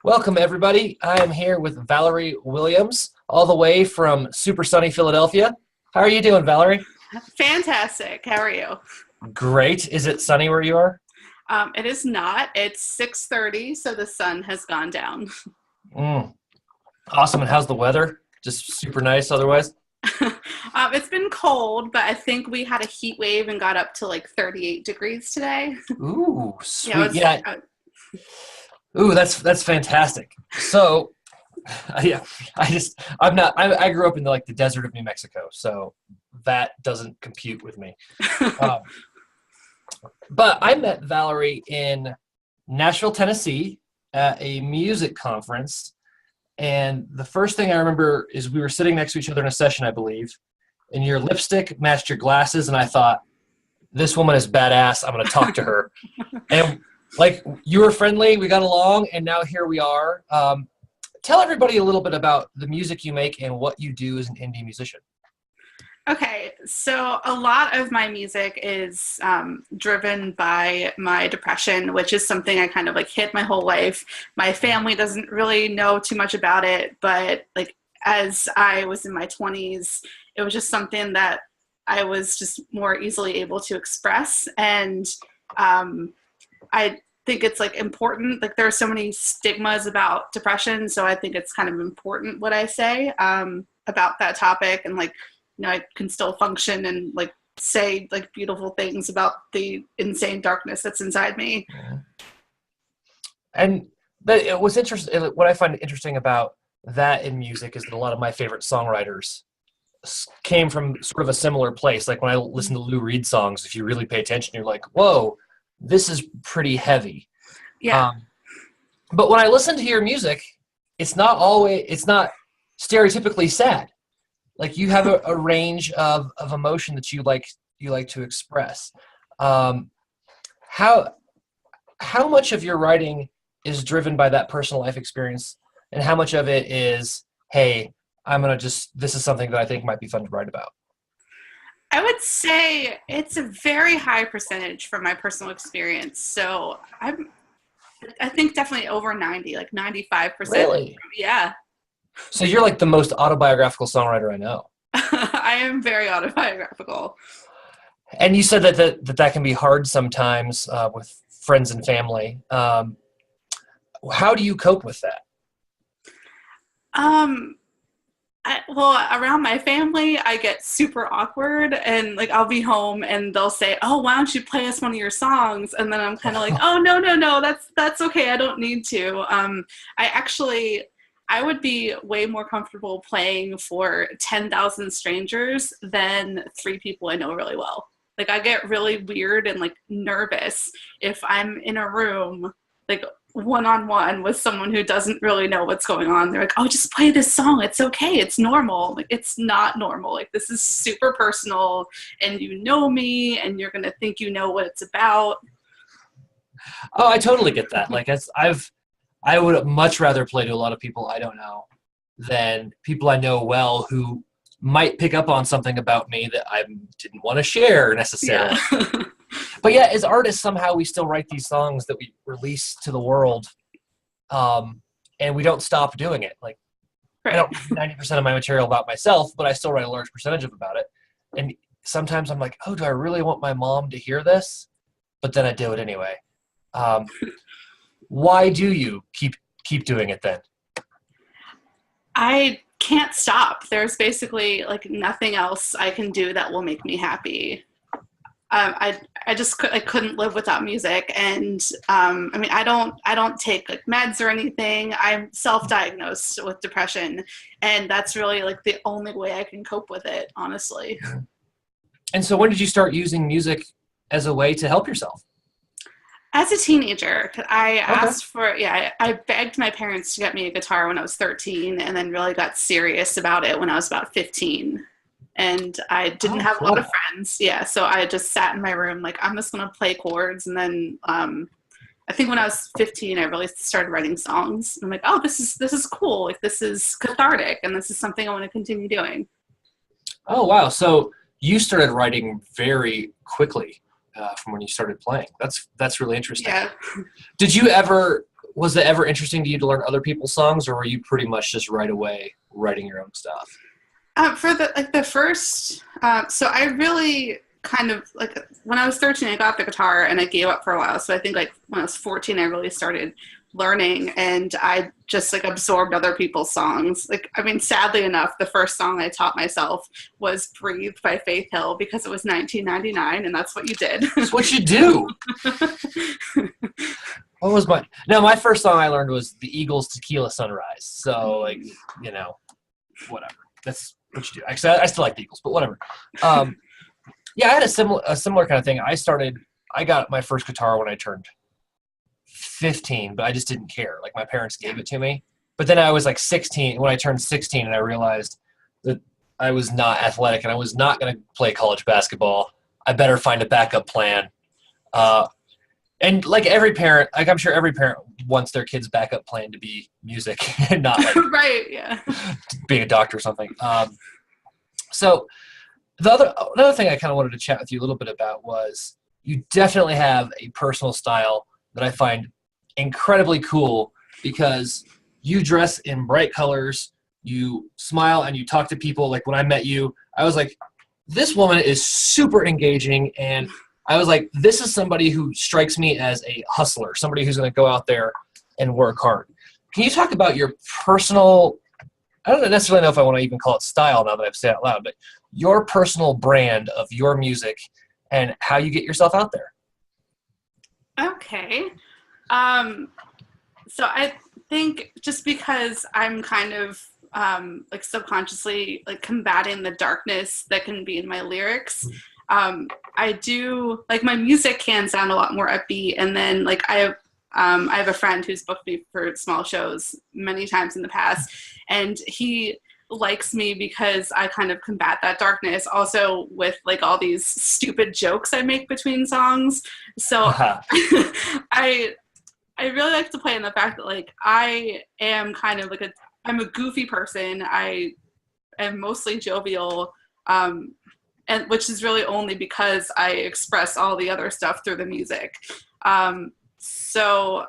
Welcome, everybody. I am here with Valerie Williams, all the way from super sunny Philadelphia. How are you doing, Valerie? Fantastic. How are you? Great. Is it sunny where you are? It is not. It's 6:30, so the sun has gone down. Mm, awesome. And how's the weather? Just super nice otherwise? It's been cold, but I think we had a heat wave and got up to like 38 degrees today. Ooh, Yeah, it sweet. was, Yeah. Ooh, that's fantastic. So, yeah, I grew up in the desert of New Mexico, so that doesn't compute with me. Um, but I met Valerie in Nashville, Tennessee at a music conference. And the first thing I remember is we were sitting next to each other in a session, I believe, and your lipstick matched your glasses. And I thought, this woman is badass. I'm going to talk to her. And you were friendly, we got along, and now here we are. Tell everybody a little bit about the music you make and what you do as an indie musician. Okay, so a lot of my music is driven by my depression, which is something I kind of hit my whole life. My family doesn't really know too much about it, but as I was in my 20s, it was just something that I was just more easily able to express. And I think it's important. There are so many stigmas about depression, so I think it's kind of important what I say about that topic, and I can still function and say beautiful things about the insane darkness that's inside me. And it was interesting. What I find interesting about that in music is that a lot of my favorite songwriters came from sort of a similar place. Like when I listen to Lou Reed songs, if you really pay attention, you're like, whoa, this is pretty heavy. Yeah. But when I listen to your music, it's not stereotypically sad. You have a range of emotion that you like to express. How much of your writing is driven by that personal life experience, and how much of it is, hey, this is something that I think might be fun to write about? I would say it's a very high percentage from my personal experience. So I think definitely over 90, 95%. Really? Yeah. So you're the most autobiographical songwriter I know. I am very autobiographical. And you said that can be hard sometimes with friends and family. How do you cope with that? Around my family, I get super awkward, and I will be home and they'll say, "Oh, why don't you play us one of your songs?" And then I'm kind of "Oh, no, that's okay. I don't need to." I would be way more comfortable playing for 10,000 strangers than 3 people I know really well. I get really weird and nervous if I'm in a room one-on-one with someone who doesn't really know what's going on. They're like, "Oh, just play this song. It's okay. It's normal." It's not normal. This is super personal, and you know me, and you're going to think you know what it's about. Oh, I totally get that. I would much rather play to a lot of people I don't know than people I know well who might pick up on something about me that I didn't want to share necessarily. Yeah. But yeah, as artists, somehow we still write these songs that we release to the world, and we don't stop doing it. Right. I don't write 90% of my material about myself, but I still write a large percentage about it. And sometimes I'm like, oh, do I really want my mom to hear this? But then I do it anyway. Why do you keep doing it then? I can't stop. There's basically nothing else I can do that will make me happy. I couldn't live without music, and I don't take meds or anything. I'm self-diagnosed with depression, and that's really the only way I can cope with it, honestly. And so when did you start using music as a way to help yourself? As a teenager, I begged my parents to get me a guitar when I was 13, and then really got serious about it when I was about 15. And I didn't have a lot of friends. Yeah, so I just sat in my room I'm just going to play chords. And then I think when I was 15, I really started writing songs. I'm oh, this is cool. This is cathartic, and this is something I want to continue doing. Oh, wow. So you started writing very quickly from when you started playing. That's really interesting. Yeah. Did you ever, Was it ever interesting to you to learn other people's songs, or were you pretty much just right away writing your own stuff? For the first, so I really kind of like when I was 13, I got the guitar and I gave up for a while. So I think like when I was 14, I really started learning, and I just like absorbed other people's songs. Like, I mean, sadly enough, the first song I taught myself was "Breathe" by Faith Hill because it was 1999, and that's what you did. That's what you do. What was my first song I learned was the Eagles' Tequila Sunrise. So like, whatever. That's what you do. Actually, I still like the Eagles, but whatever. Yeah, I had a similar kind of thing. I got my first guitar when I turned 15, but I just didn't care. Like, my parents gave it to me. But then I was like 16 when I turned 16, and I realized that I was not athletic and I was not going to play college basketball. I better find a backup plan. And like every parent, like I'm sure every parent wants their kid's backup plan to be music and not like right, yeah, being a doctor or something. So another thing I kind of wanted to chat with you a little bit about was you definitely have a personal style that I find incredibly cool because you dress in bright colors, you smile, and you talk to people. Like when I met you, I was like, this woman is super engaging, and I was like, this is somebody who strikes me as a hustler, somebody who's going to go out there and work hard. Can you talk about your personal, I don't necessarily know if I want to even call it style now that I've said it out loud, but your personal brand of your music and how you get yourself out there? Okay. So I think just because I'm kind of like subconsciously like combating the darkness that can be in my lyrics, I do like my music can sound a lot more upbeat, and then like I have a friend who's booked me for small shows many times in the past, and he likes me because I kind of combat that darkness also with like all these stupid jokes I make between songs. So I really like to play in the fact that like I am kind of like I'm a goofy person. I am mostly jovial, and which is really only because I express all the other stuff through the music. So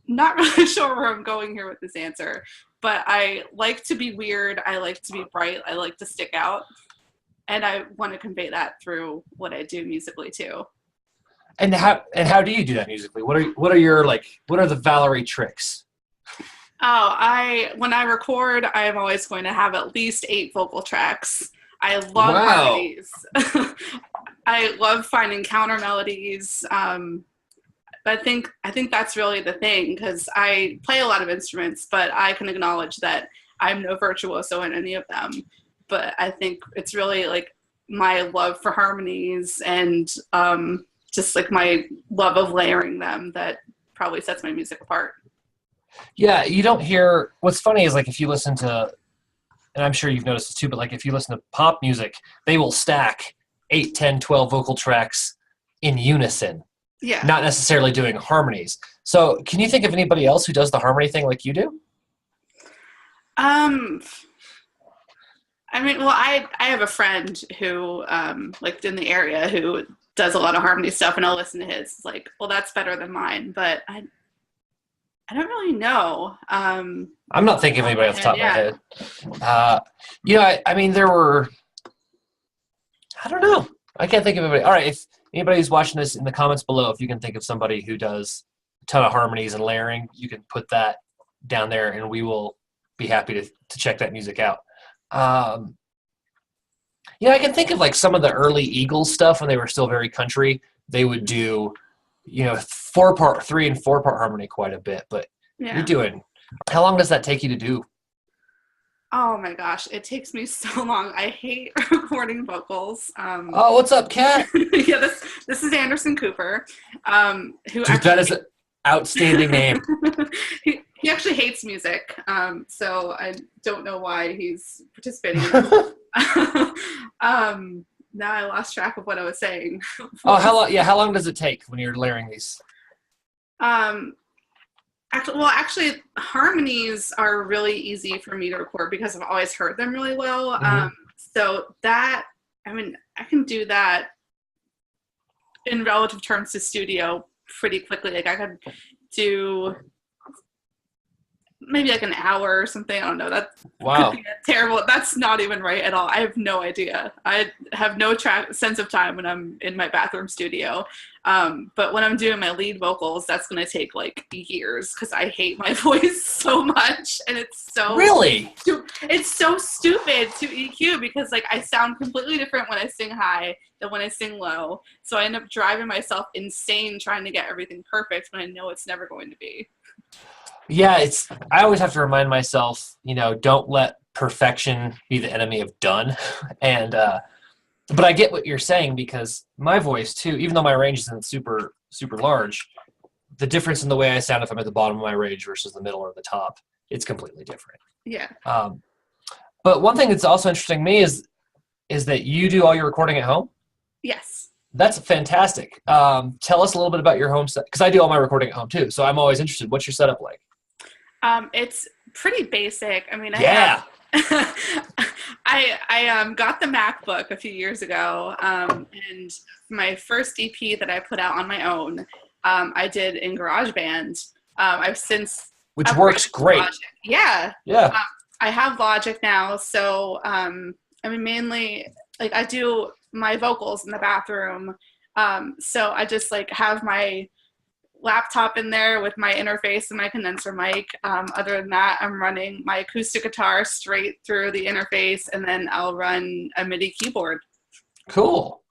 not really sure where I'm going here with this answer, but I like to be weird. I like to be bright. I like to stick out, and I want to convey that through what I do musically too. And how do you do that musically? What are the Valerie tricks? Oh, when I record, I am always going to have at least 8 vocal tracks. I love harmonies. I love finding counter melodies. But I think that's really the thing, because I play a lot of instruments, but I can acknowledge that I'm no virtuoso in any of them. But I think it's really like my love for harmonies and just like my love of layering them that probably sets my music apart. Yeah, you don't hear. What's funny is like if you listen to, and I'm sure you've noticed this too, but like if you listen to pop music, they will stack 8, 10, 12 vocal tracks in unison. Yeah. Not necessarily doing harmonies. So can you think of anybody else who does the harmony thing like you do? I mean, well, I have a friend who like in the area who does a lot of harmony stuff, and I'll listen to his. It's like, well, that's better than mine, but I don't really know. I'm not thinking of anybody off the top of my head. I mean, there were. I don't know. I can't think of anybody. All right, if anybody who's watching this in the comments below, if you can think of somebody who does a ton of harmonies and layering, you can put that down there, and we will be happy to check that music out. I can think of like some of the early Eagles stuff when they were still very country. They would do, 3 and 4-part harmony quite a bit. But you're doing. How long does that take you to do? Oh my gosh, it takes me so long. I hate recording vocals. Oh, what's up, Kat? Yeah, this is Anderson Cooper. That is an outstanding name. He actually hates music, so I don't know why he's participating in this. Now I lost track of what I was saying. Oh, how long does it take when you're layering these? Actually, harmonies are really easy for me to record because I've always heard them really well. Mm-hmm. So that, I mean, I can do that in relative terms to studio pretty quickly. Like I could do maybe like an hour or something. I don't know. That Wow. could be terrible. That's not even right at all. I have no idea. I have no sense of time when I'm in my bathroom studio. But when I'm doing my lead vocals, that's going to take like years because I hate my voice so much. And it's so Really? it's so stupid to EQ because like I sound completely different when I sing high than when I sing low. So I end up driving myself insane trying to get everything perfect when I know it's never going to be. Yeah, I always have to remind myself, don't let perfection be the enemy of done. And but I get what you're saying because my voice too, even though my range isn't super super large, the difference in the way I sound if I'm at the bottom of my range versus the middle or the top, it's completely different. Yeah. But one thing that's also interesting to me is that you do all your recording at home. Yes. That's fantastic. Tell us a little bit about your home set because I do all my recording at home too. So I'm always interested. What's your setup like? It's pretty basic. I mean, Yeah. I got the MacBook a few years ago, and my first EP that I put out on my own, I did in GarageBand. I've since Which works great. Logic. Yeah. Yeah. I have Logic now, so I mean, mainly like I do my vocals in the bathroom. So I just like have my laptop in there with my interface and my condenser mic. Other than that, I'm running my acoustic guitar straight through the interface, and then I'll run a MIDI keyboard. Cool.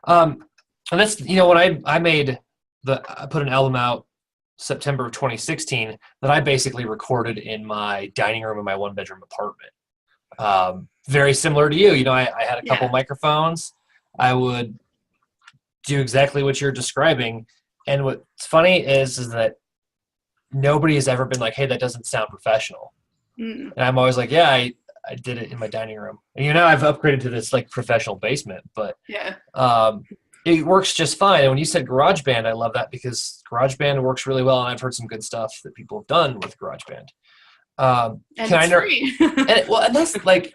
And that's when I put an album out September of 2016 that I basically recorded in my dining room in my one bedroom apartment. Very similar to you. I had a couple microphones. I would do exactly what you're describing. And what's funny is that nobody has ever been like, hey, that doesn't sound professional. And I'm always like, yeah, I did it in my dining room. And I've upgraded to this like professional basement, but it works just fine. And when you said GarageBand, I love that because GarageBand works really well. And I've heard some good stuff that people have done with GarageBand. And it's free. and that's like,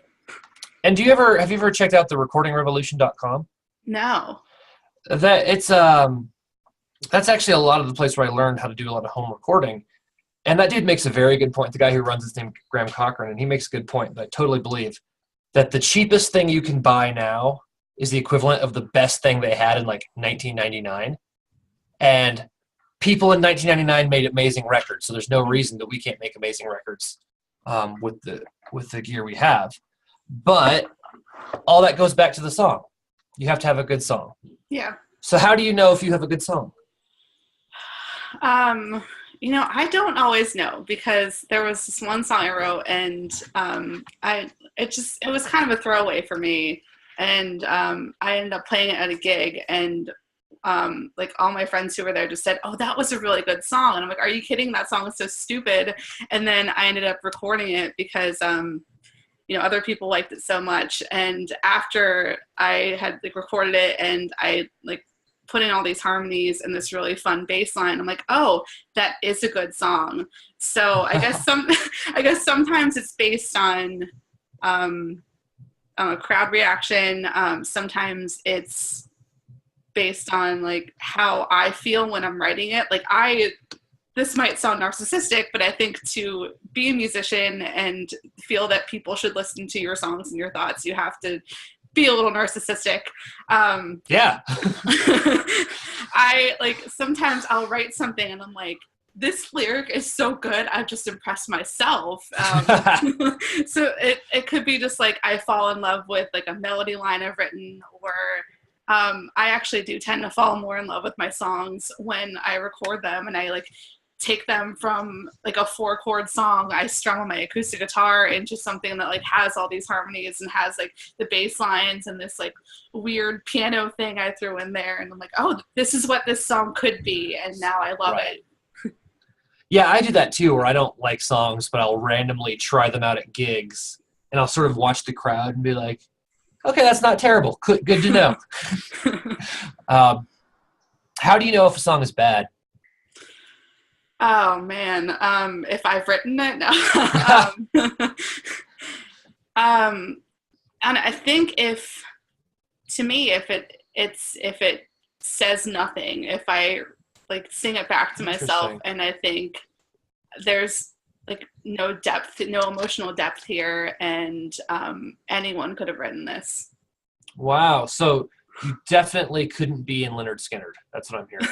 and have you ever checked out the recordingrevolution.com? No. That's actually a lot of the place where I learned how to do a lot of home recording. And that dude makes a very good point. The guy who runs his name, Graham Cochran, and he makes a good point that I totally believe that the cheapest thing you can buy now is the equivalent of the best thing they had in like 1999. And people in 1999 made amazing records. So there's no reason that we can't make amazing records with the gear we have. But all that goes back to the song. You have to have a good song. Yeah. So how do you know if you have a good song? I don't always know because there was this one song I wrote and it was kind of a throwaway for me. And I ended up playing it at a gig and like all my friends who were there just said, oh, that was a really good song. And I'm like, are you kidding? That song is so stupid. And then I ended up recording it because other people liked it so much. And after I had like recorded it and I like put in all these harmonies and this really fun bass line, I'm like, oh, that is a good song. So I guess sometimes it's based on crowd reaction. Sometimes it's based on like how I feel when I'm writing it. Like this might sound narcissistic, but I think to be a musician and feel that people should listen to your songs and your thoughts, you have to be a little narcissistic. Yeah. Sometimes I'll write something and I'm like, this lyric is so good, I've just impressed myself. So it could be just like I fall in love with like a melody line I've written, or I actually do tend to fall more in love with my songs when I record them and I like take them from like a 4-chord song I strum on my acoustic guitar into something that like has all these harmonies and has like the bass lines and this like weird piano thing I threw in there, and I'm like, oh, this is what this song could be, and now I love it. Yeah, I do that too, where I don't like songs, but I'll randomly try them out at gigs, and I'll sort of watch the crowd and be like, okay, that's not terrible. Good to know. How do you know if a song is bad? Oh man, if I've written it, no. And I think if it says nothing, if I like sing it back to myself and I think there's like no depth, no emotional depth here, and anyone could have written this. Wow. So you definitely couldn't be in Leonard Skinner. That's what I'm hearing.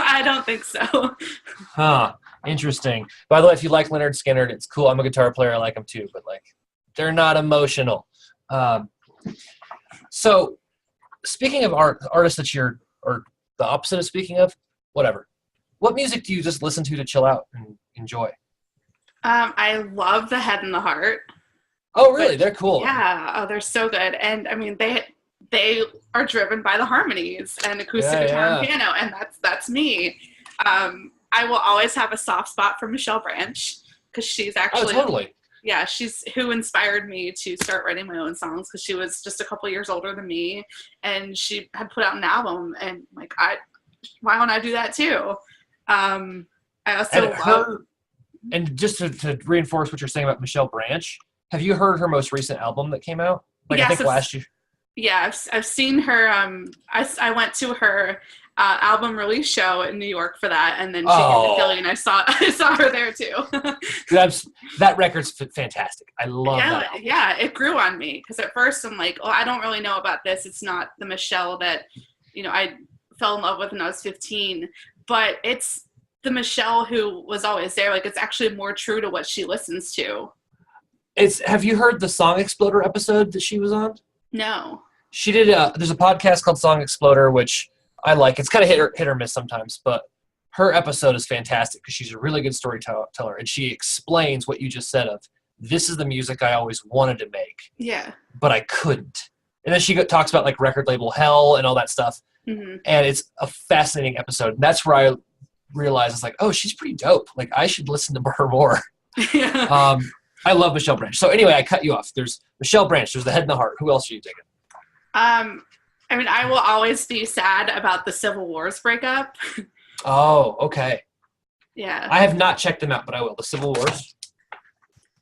I don't think so. Huh. Interesting. By the way, if you like Leonard Skinner, it's cool. I'm a guitar player. I like them too, but like they're not emotional. So speaking of artists that you're, or the opposite of speaking of, whatever. What music do you just listen to chill out and enjoy? I love The Head and the Heart. Oh, really? They're cool. Yeah. Oh, they're so good. And I mean, they are driven by the harmonies and acoustic guitar and piano, and that's me. I will always have a soft spot for Michelle Branch because she's actually totally. Yeah, she's who inspired me to start writing my own songs because she was just a couple years older than me, and she had put out an album, and like why don't I do that too? I also love. And just to reinforce what you're saying about Michelle Branch, have you heard her most recent album that came out? Like yes, I think last year. Yeah, I've seen her. I went to her album release show in New York for that, and then she came to Philly, and I saw her there too. That record's fantastic. I love that album. Yeah, it grew on me because at first I'm like, I don't really know about this. It's not the Michelle that I fell in love with when I was 15, but it's the Michelle who was always there. Like it's actually more true to what she listens to. Have you heard the Song Exploder episode that she was on? No. She did there's a podcast called Song Exploder, which I like. It's kind of hit or miss sometimes, but her episode is fantastic because she's a really good storyteller, and she explains what you just said of, this is the music I always wanted to make. Yeah. But I couldn't. And then she talks about like record label hell and all that stuff. Mm-hmm. And it's a fascinating episode. And that's where I realized it's like, oh, she's pretty dope. Like I should listen to her more. Yeah. I love Michelle Branch. So anyway, I cut you off. There's Michelle Branch. There's The Head and the Heart. Who else are you digging? I mean, I will always be sad about the Civil War's breakup. Oh, okay. Yeah. I have not checked them out, but I will. The Civil Wars?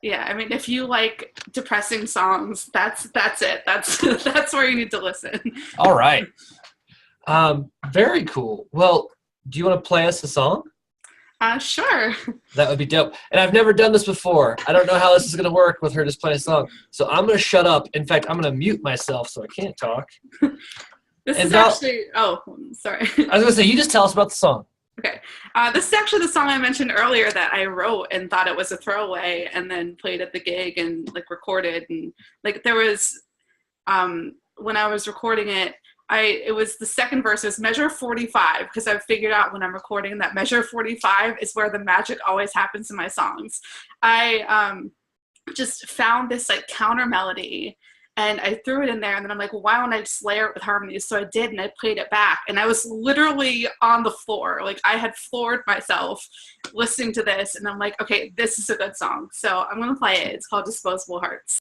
Yeah, I mean, if you like depressing songs, that's it. That's where you need to listen. All right. Very cool. Well, do you want to play us a song? Sure. That would be dope. And I've never done this before. I don't know how this is going to work with her just playing a song. So I'm going to shut up. In fact, I'm going to mute myself so I can't talk. Oh, sorry. I was going to say, you just tell us about the song. Okay. This is actually the song I mentioned earlier that I wrote and thought it was a throwaway and then played at the gig and like recorded. And like there was, when I was recording it, it was the second verse is measure 45 because I've figured out when I'm recording that measure 45 is where the magic always happens in my songs. I just found this like counter melody and I threw it in there and then I'm like, well, why don't I just layer it with harmonies? So I did and I played it back and I was literally on the floor. Like I had floored myself listening to this and I'm like, okay, this is a good song. So I'm going to play it. It's called Disposable Hearts.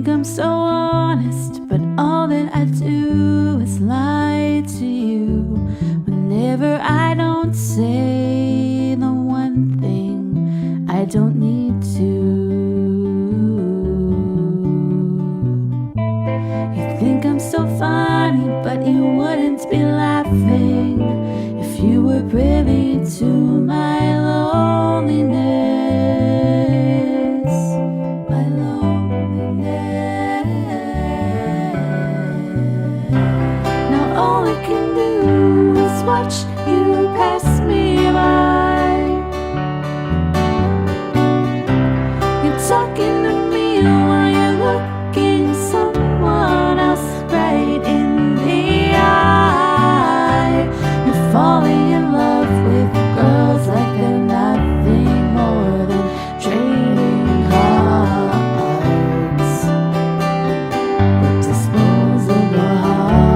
I'm so honest, but all that I do is lie to you. Whenever I don't say the one thing I don't need to. You think I'm so funny, but you wouldn't be laughing if you were privy to my loneliness. Watch you pass me by. You're talking to me while you're looking someone else right in the eye. You're falling in love with girls like they're nothing more than trading cards with disposable hearts.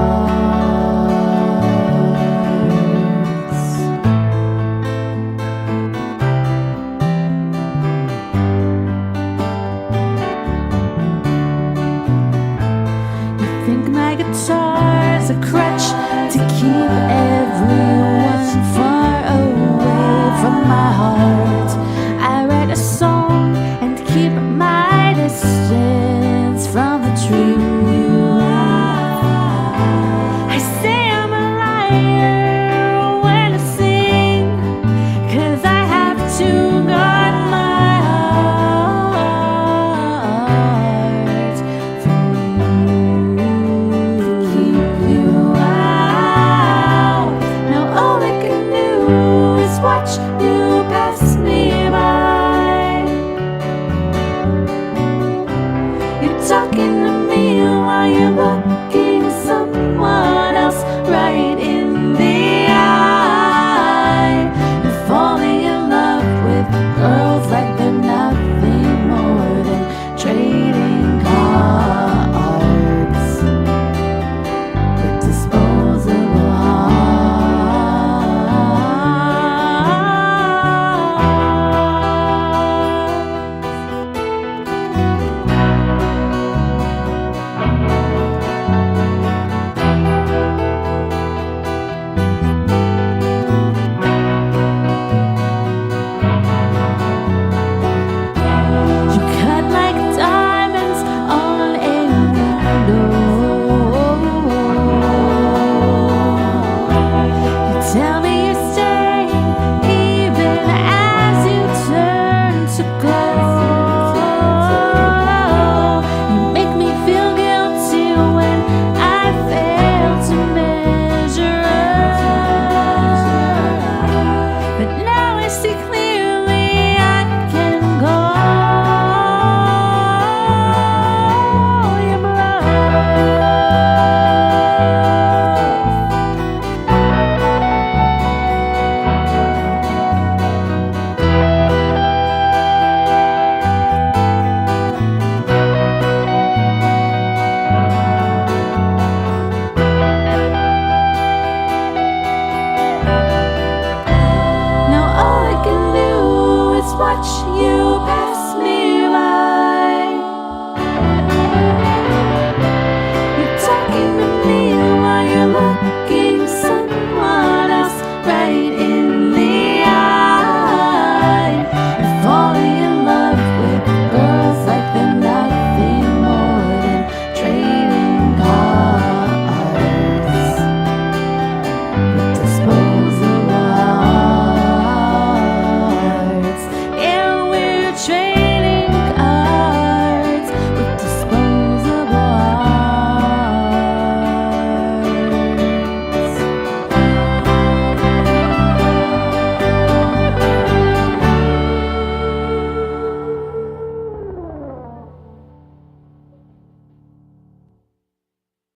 just watch you pass me